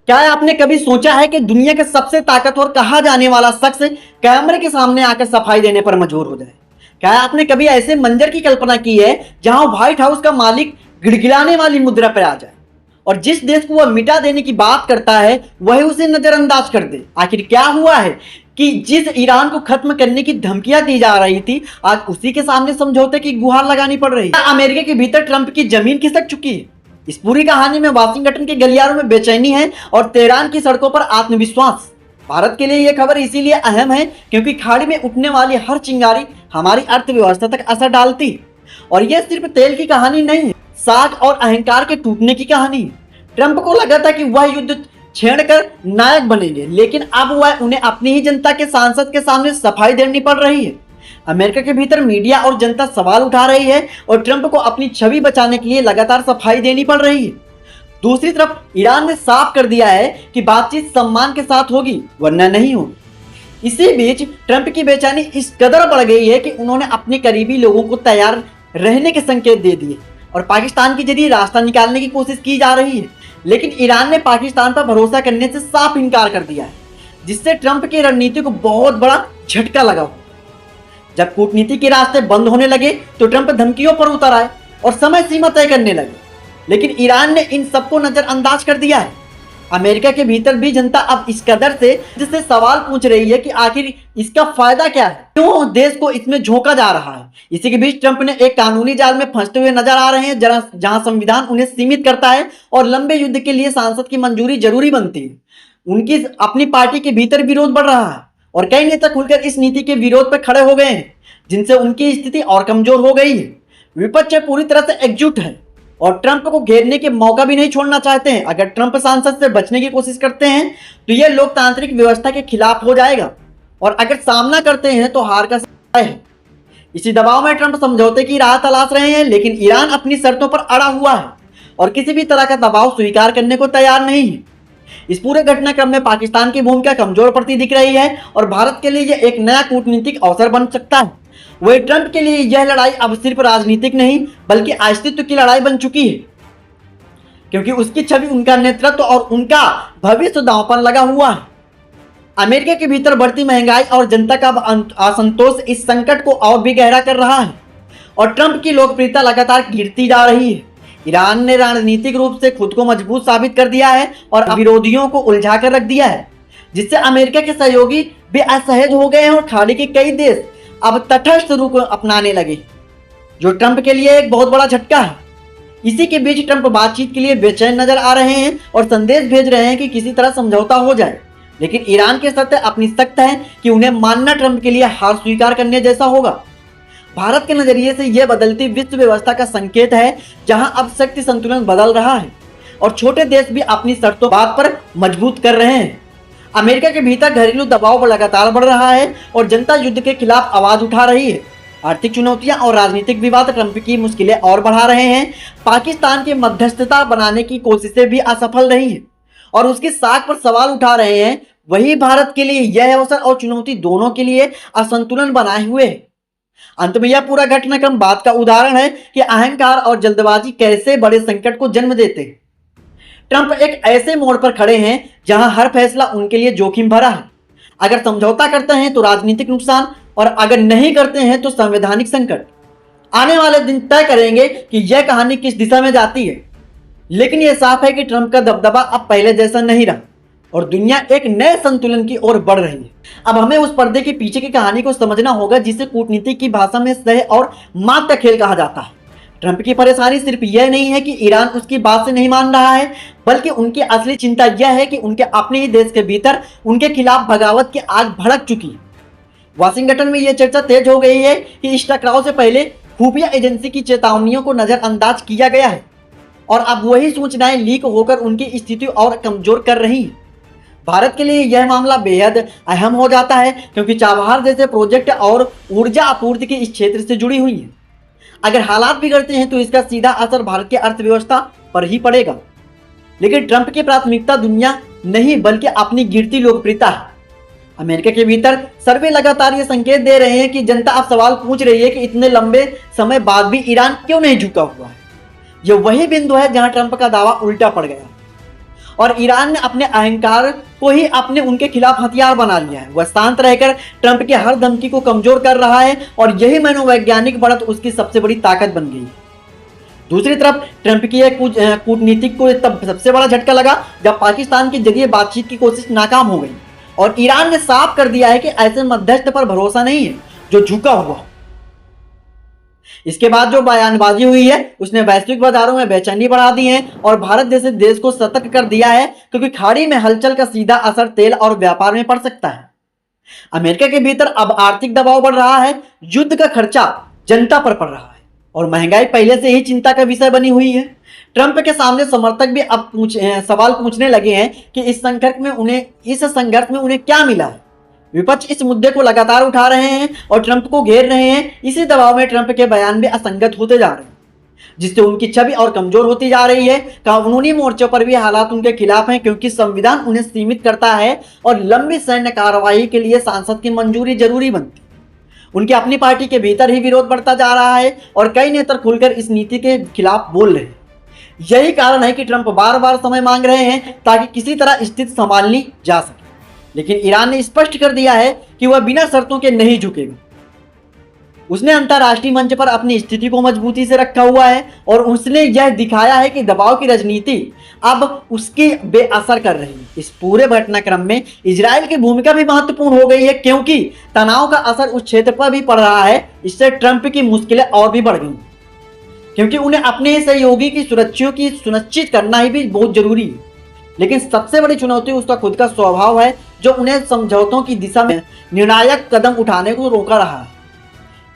क्या आपने कभी सोचा है कि दुनिया के सबसे ताकतवर कहा जाने वाला शख्स कैमरे के सामने आकर सफाई देने पर मजबूर हो जाए? क्या आपने कभी ऐसे मंजर की कल्पना की है जहां व्हाइट हाउस का मालिक गिड़गिड़ाने वाली मुद्रा पर आ जाए और जिस देश को वह मिटा देने की बात करता है वही उसे नजरअंदाज कर दे? आखिर क्या हुआ है कि जिस ईरान को खत्म करने की धमकियां दी जा रही थी, आज उसी के सामने समझौते की गुहार लगानी पड़ रही है? अमेरिका के भीतर ट्रंप की जमीन खिसक चुकी है। इस पूरी कहानी में वाशिंगटन के गलियारों में बेचैनी है और तेहरान की सड़कों पर आत्मविश्वास। भारत के लिए यह खबर इसीलिए अहम है क्योंकि खाड़ी में उठने वाली हर चिंगारी हमारी अर्थव्यवस्था तक असर डालती है। और यह सिर्फ तेल की कहानी नहीं है, साख और अहंकार के टूटने की कहानी है। ट्रंप को लगा था कि वह युद्ध छेड़कर नायक बनेंगे, लेकिन अब वह उन्हें अपनी ही जनता के सांसद के सामने सफाई देनी पड़ रही है। अमेरिका के भीतर मीडिया और जनता सवाल उठा रही है और ट्रंप को अपनी छवि बचाने के लिए लगातार सफाई देनी पड़ रही है। दूसरी तरफ ईरान ने साफ कर दिया है कि बातचीत सम्मान के साथ होगी वरना नहीं होगी। इसी बीच ट्रंप की बेचैनी इस कदर बढ़ गई है कि उन्होंने अपने करीबी लोगों को तैयार रहने के संकेत दे दिए और पाकिस्तान के जरिए रास्ता निकालने की कोशिश की जा रही है। लेकिन ईरान ने पाकिस्तान पर भरोसा करने से साफ इनकार कर दिया है, जिससे ट्रंप की रणनीति को बहुत बड़ा झटका लगा। जब कूटनीति के रास्ते बंद होने लगे तो ट्रंप धमकियों पर उतर आए और समय सीमा तय करने लगे, लेकिन ईरान ने इन सबको नजरअंदाज कर दिया है। अमेरिका के भीतर भी जनता अब इस कदर से जिससे सवाल पूछ रही है कि आखिर इसका फायदा क्या है, क्यों देश को इसमें झोंका जा रहा है। इसी के बीच ट्रंप ने एक कानूनी जाल में फंसते हुए नजर आ रहे हैं जहां संविधान उन्हें सीमित करता है और लंबे युद्ध के लिए सांसद की मंजूरी जरूरी बनती है। उनकी अपनी पार्टी के भीतर विरोध बढ़ रहा है और कई नेता खुलकर इस नीति के विरोध पर खड़े हो गए हैं, जिनसे उनकी स्थिति और कमजोर हो गई है। विपक्ष पूरी तरह से एकजुट है और ट्रंप को घेरने के मौका भी नहीं छोड़ना चाहते हैं। अगर ट्रंप सांसद से बचने की कोशिश करते हैं तो यह लोकतांत्रिक व्यवस्था के खिलाफ हो जाएगा और अगर सामना करते हैं तो हार का समय है। इसी दबाव में ट्रंप समझौते की राह तलाश रहे हैं, लेकिन ईरान अपनी शर्तों पर अड़ा हुआ है और किसी भी तरह का दबाव स्वीकार करने को तैयार नहीं है। इस पूरे घटनाक्रम में पाकिस्तान की भूमिका कमजोर पड़ती दिख रही है और भारत के लिए यह एक नया कूटनीतिक अवसर बन सकता है। वही ट्रंप के लिए यह लड़ाई अब सिर्फ राजनीतिक नहीं बल्कि अस्तित्व की लड़ाई बन चुकी है, क्योंकि उसकी छवि, उनका नेतृत्व और उनका भविष्य दांव पर लगा हुआ है। अमेरिका के भीतर बढ़ती महंगाई और जनता का असंतोष इस संकट को और भी गहरा कर रहा है और ट्रंप की लोकप्रियता लगातार गिरती जा रही है। ईरान ने रणनीतिक रूप से खुद को मजबूत साबित कर दिया है और विरोधियों को उलझा कर रख दिया है, जिससे अमेरिका के सहयोगी भी असहज हो गए हैं और खाड़ी के कई देश अब तटस्थ रुख अपनाने लगे, जो ट्रंप के लिए एक बहुत बड़ा झटका है। इसी के बीच ट्रंप बातचीत के लिए बेचैन नजर आ रहे हैं और संदेश भेज रहे हैं कि किसी तरह समझौता हो जाए, लेकिन ईरान की शर्तें अपनी सख्त है कि उन्हें मानना ट्रंप के लिए हार स्वीकार करने जैसा होगा। भारत के नजरिए से यह बदलती विश्व व्यवस्था का संकेत है, जहां अब शक्ति संतुलन बदल रहा है और छोटे देश भी अपनी शर्तों बात पर मजबूत कर रहे हैं। अमेरिका के भीतर घरेलू दबाव लगातार बढ़ रहा है और जनता युद्ध के खिलाफ आवाज उठा रही है। आर्थिक चुनौतियां और राजनीतिक विवाद ट्रंप की मुश्किलें और बढ़ा रहे हैं। पाकिस्तान की मध्यस्थता बनाने की कोशिशें भी असफल रही हैं और उसकी साख पर सवाल उठा रहे हैं। वही भारत के लिए यह अवसर और चुनौती दोनों के लिए असंतुलन बनाए हुए है। अंत में यह पूरा घटनाक्रम बात का उदाहरण है कि अहंकार और जल्दबाजी कैसे बड़े संकट को जन्म देते हैं। ट्रंप एक ऐसे मोड़ पर खड़े हैं जहां हर फैसला उनके लिए जोखिम भरा है। अगर समझौता करते हैं तो राजनीतिक नुकसान और अगर नहीं करते हैं तो संवैधानिक संकट। आने वाले दिन तय करेंगे कि यह कहानी किस दिशा में जाती है, लेकिन यह साफ है कि ट्रंप का दबदबा अब पहले जैसा नहीं रहा और दुनिया एक नए संतुलन की ओर बढ़ रही है। अब हमें उस पर्दे के पीछे की कहानी को समझना होगा जिसे कूटनीति की भाषा में सह और मात का खेल कहा जाता है। ट्रंप की परेशानी सिर्फ यह नहीं है कि ईरान उसकी बात से नहीं मान रहा है, बल्कि उनकी असली चिंता यह है कि उनके अपने ही देश के भीतर उनके खिलाफ बगावत की आग भड़क चुकी है। वाशिंगटन में यह चर्चा तेज हो गई है कि इस टकराव से पहले खुफिया एजेंसी की चेतावनियों को नजरअंदाज किया गया है और अब वही सूचनाएं लीक होकर उनकी स्थिति और कमजोर कर रही है। भारत के लिए यह मामला बेहद अहम हो जाता है क्योंकि चाबहार जैसे प्रोजेक्ट और ऊर्जा आपूर्ति के इस क्षेत्र से जुड़ी हुई है। अगर हालात बिगड़ते हैं तो इसका सीधा असर भारत की अर्थव्यवस्था पर ही पड़ेगा। लेकिन ट्रंप की प्राथमिकता दुनिया नहीं बल्कि अपनी गिरती लोकप्रियता है। अमेरिका के भीतर सर्वे लगातार ये संकेत दे रहे हैं कि जनता अब सवाल पूछ रही है कि इतने लंबे समय बाद भी ईरान क्यों नहीं झुका हुआ है। यह वही बिंदु है जहां ट्रंप का दावा उल्टा पड़ गया और ईरान ने अपने अहंकार को ही अपने उनके खिलाफ हथियार बना लिया है। वह शांत रहकर ट्रंप की हर धमकी को कमजोर कर रहा है और यही मनोवैज्ञानिक बढ़त उसकी सबसे बड़ी ताकत बन गई। दूसरी तरफ ट्रंप की एक कूटनीतिक को तब सबसे बड़ा झटका लगा जब पाकिस्तान के जरिए बातचीत की कोशिश नाकाम हो गई और ईरान ने साफ कर दिया है कि ऐसे मध्यस्थ पर भरोसा नहीं है जो झुका हुआ हो। इसके बाद जो बयानबाजी हुई है उसने वैश्विक बाजारों में बेचैनी बढ़ा दी है और भारत जैसे देश को सतर्क कर दिया है, क्योंकि खाड़ी में हलचल का सीधा असर तेल और व्यापार में पड़ सकता है। अमेरिका के भीतर अब आर्थिक दबाव बढ़ रहा है, युद्ध का खर्चा जनता पर पड़ रहा है और महंगाई पहले से ही चिंता का विषय बनी हुई है। ट्रंप के सामने समर्थक भी अब सवाल पूछने लगे हैं कि इस संघर्ष में उन्हें क्या मिला है। विपक्ष इस मुद्दे को लगातार उठा रहे हैं और ट्रंप को घेर रहे हैं। इसी दबाव में ट्रंप के बयान भी असंगत होते जा रहे हैं, जिससे उनकी छवि और कमजोर होती जा रही है। कानूनी मोर्चों पर भी हालात उनके खिलाफ हैं, क्योंकि संविधान उन्हें सीमित करता है और लंबी सैन्य कार्रवाई के लिए सांसद की मंजूरी जरूरी बनती है। उनकी अपनी पार्टी के भीतर ही विरोध बढ़ता जा रहा है और कई नेता खुलकर इस नीति के खिलाफ बोल रहे हैं। यही कारण है कि ट्रंप बार बार समय मांग रहे हैं ताकि किसी तरह स्थिति संभालनी जा सके, लेकिन ईरान ने स्पष्ट कर दिया है कि वह बिना शर्तों के नहीं झुकेगा। उसने अंतर्राष्ट्रीय मंच पर अपनी स्थिति को मजबूती से रखा हुआ है और उसने यह दिखाया है कि दबाव की राजनीति अब उसकी बेअसर कर रही है। इस पूरे घटनाक्रम में इजराइल की भूमिका भी महत्वपूर्ण हो गई है, क्योंकि तनाव का असर उस क्षेत्र पर भी पड़ रहा है। इससे ट्रंप की मुश्किलें और भी बढ़ गई, क्योंकि उन्हें अपने सहयोगी की सुरक्षा की सुनिश्चित करना ही भी बहुत जरूरी है। लेकिन सबसे बड़ी चुनौती उसका खुद का स्वभाव है, जो उन्हें समझौतों की दिशा में निर्णायक कदम उठाने को रोका रहा है।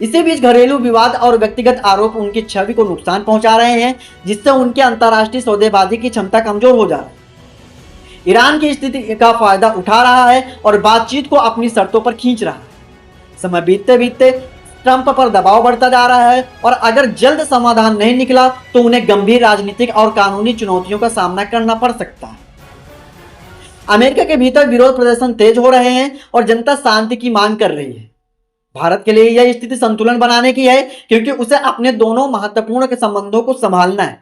इसी बीच घरेलू विवाद और व्यक्तिगत आरोप उनकी छवि को नुकसान पहुंचा रहे हैं, जिससे उनके अंतर्राष्ट्रीय सौदेबाजी की क्षमता कमजोर हो जा रही है। ईरान की स्थिति का फायदा उठा रहा है और बातचीत को अपनी शर्तों पर खींच रहा है। समय बीतते बीतते ट्रंप पर दबाव बढ़ता जा रहा है और अगर जल्द समाधान नहीं निकला तो उन्हें गंभीर राजनीतिक और कानूनी चुनौतियों का सामना करना पड़ सकता है। अमेरिका के भीतर विरोध प्रदर्शन तेज हो रहे हैं और जनता शांति की मांग कर रही है। भारत के लिए यह स्थिति संतुलन बनाने की है, क्योंकि उसे अपने दोनों महत्वपूर्ण के संबंधों को संभालना है।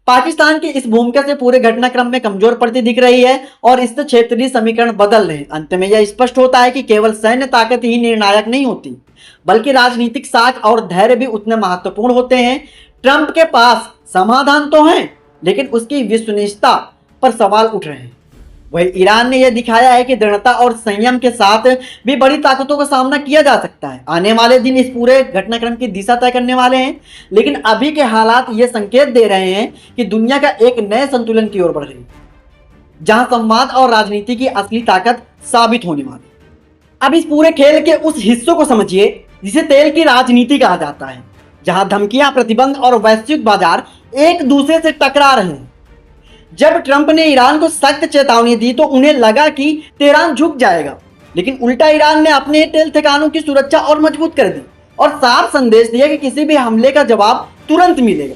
पाकिस्तान की इस भूमिका से पूरे घटनाक्रम में कमजोर पड़ती दिख रही है और इससे क्षेत्रीय समीकरण बदल रहे हैं। अंत में यह स्पष्ट होता है कि केवल सैन्य ताकत ही निर्णायक नहीं होती, बल्कि राजनीतिक साख और धैर्य भी उतने महत्वपूर्ण होते हैं। ट्रंप के पास समाधान तो है, लेकिन उसकी विश्वसनीयता पर सवाल उठ रहे हैं। वही ईरान ने यह दिखाया है कि दृढ़ता और संयम के साथ भी बड़ी ताकतों का सामना किया जा सकता है। आने वाले दिन इस पूरे घटनाक्रम की दिशा तय करने वाले हैं, लेकिन अभी के हालात ये संकेत दे रहे हैं कि दुनिया का एक नए संतुलन की ओर बढ़ रही है, जहां संवाद और राजनीति की असली ताकत साबित होने वाली है। अब इस पूरे खेल के उस हिस्सों को समझिए जिसे तेल की राजनीति कहा जाता है, जहां धमकियां, प्रतिबंध और वैश्विक बाजार एक दूसरे से टकरा रहे हैं। जब ट्रंप ने ईरान को सख्त चेतावनी दी तो उन्हें लगा कि तेहरान झुक जाएगा, लेकिन उल्टा ईरान ने अपने तेल ठिकानों की सुरक्षा और मजबूत कर दी और साफ संदेश दिया कि किसी भी हमले का जवाब तुरंत मिलेगा,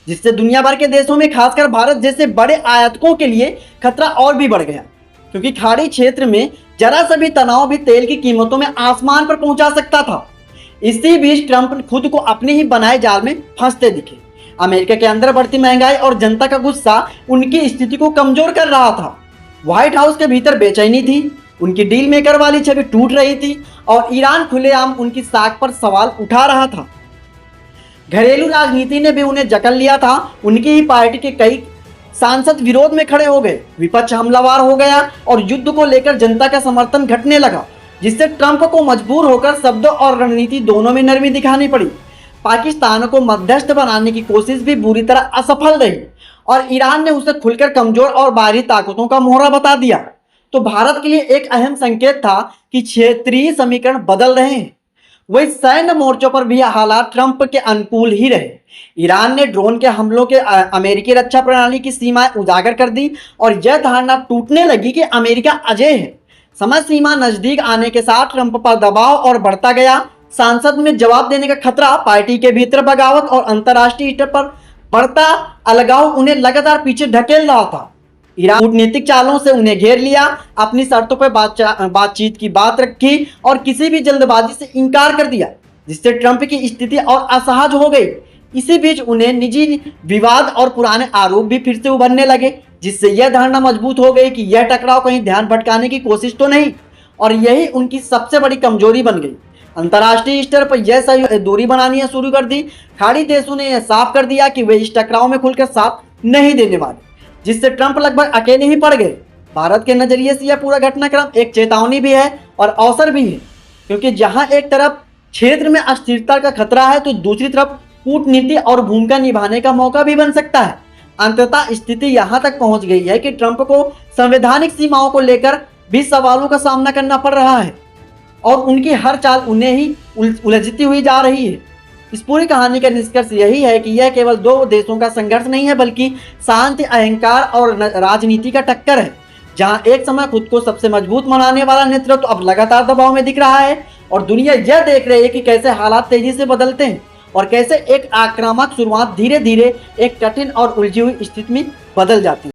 जिससे दुनिया भर के देशों में खासकर भारत जैसे बड़े आयातकों के लिए खतरा और भी बढ़ गया, क्योंकि खाड़ी क्षेत्र में जरा सा भी तनाव भी तेल की कीमतों में आसमान पर पहुंचा सकता था। इसी बीच ट्रंप खुद को अपने ही बनाए जाल में फंसते दिखे। अमेरिका के अंदर बढ़ती महंगाई और जनता का गुस्सा उनकी स्थिति को कमजोर कर रहा था। व्हाइट हाउस के भीतर बेचैनी थी, उनकी डील मेकर वाली छवि टूट रही थी और ईरान खुलेआम उनकी साख पर सवाल उठा रहा था। घरेलू राजनीति ने भी उन्हें जकड़ लिया था। उनकी ही पार्टी के कई सांसद विरोध में खड़े हो गए, विपक्ष हमलावर हो गया और युद्ध को लेकर जनता का समर्थन घटने लगा, जिससे ट्रंप को मजबूर होकर शब्दों और रणनीति दोनों में नरमी दिखानी पड़ी। पाकिस्तान को मध्यस्थ बनाने की कोशिश भी बुरी तरह असफल रही और ईरान ने उसे खुलकर कमजोर और बाहरी ताकतों का मोहरा बता दिया। तो भारत के लिए एक अहम संकेत था कि क्षेत्रीय समीकरण बदल रहे हैं। वही सैन्य मोर्चों पर भी हालात ट्रंप के अनुकूल ही रहे। ईरान ने ड्रोन के हमलों के अमेरिकी रक्षा प्रणाली की सीमाएं उजागर कर दी और यह धारणा टूटने लगी कि अमेरिका अजेय है। समय सीमा नजदीक आने के साथ ट्रंप पर दबाव और बढ़ता गया। सांसद में जवाब देने का खतरा, पार्टी के भीतर बगावत और अंतर्राष्ट्रीय स्तर पर बढ़ता अलगाव उन्हें लगातार पीछे ढकेल रहा था। ईरान कूटनीतिक चालों से उन्हें घेर लिया, अपनी शर्तों पर बातचीत की बात रखी और किसी भी जल्दबाजी से इनकार कर दिया, जिससे ट्रंप की स्थिति और असहज हो गई। इसी बीच उन्हें निजी विवाद और पुराने आरोप भी फिर से उभरने लगे, जिससे यह धारणा मजबूत हो गई कि यह टकराव कहीं ध्यान भटकाने की कोशिश तो नहीं, और यही उनकी सबसे बड़ी कमजोरी बन गई। अंतर्राष्ट्रीय स्तर पर यह दूरी बनानी शुरू कर दी। खाड़ी देशों ने यह साफ कर दिया कि वे इस टकराव में खुलकर साथ नहीं देने वाले, जिससे ट्रंप लगभग अकेले ही पड़ गए। भारत के नजरिए से यह पूरा घटनाक्रम एक चेतावनी भी है और अवसर भी है, क्योंकि जहां एक तरफ क्षेत्र में अस्थिरता का खतरा है तो दूसरी तरफ कूटनीति और भूमिका निभाने का मौका भी बन सकता है। अंततः स्थिति यहां तक पहुंच गई है कि ट्रंप को संवैधानिक सीमाओं को लेकर भी सवालों का सामना करना पड़ रहा है और उनकी हर चाल उन्हें ही उलझती हुई जा रही है। इस पूरी कहानी का निष्कर्ष यही है कि यह केवल दो देशों का संघर्ष नहीं है, बल्कि शांति, अहंकार और राजनीति का टक्कर है, जहां एक समय खुद को सबसे मजबूत मानने वाला नेतृत्व अब लगातार दबाव में दिख रहा है और दुनिया यह देख रही है कि कैसे हालात तेजी से बदलते हैं और कैसे एक आक्रामक शुरुआत धीरे धीरे एक कठिन और उलझी हुई स्थिति में बदल जाती है।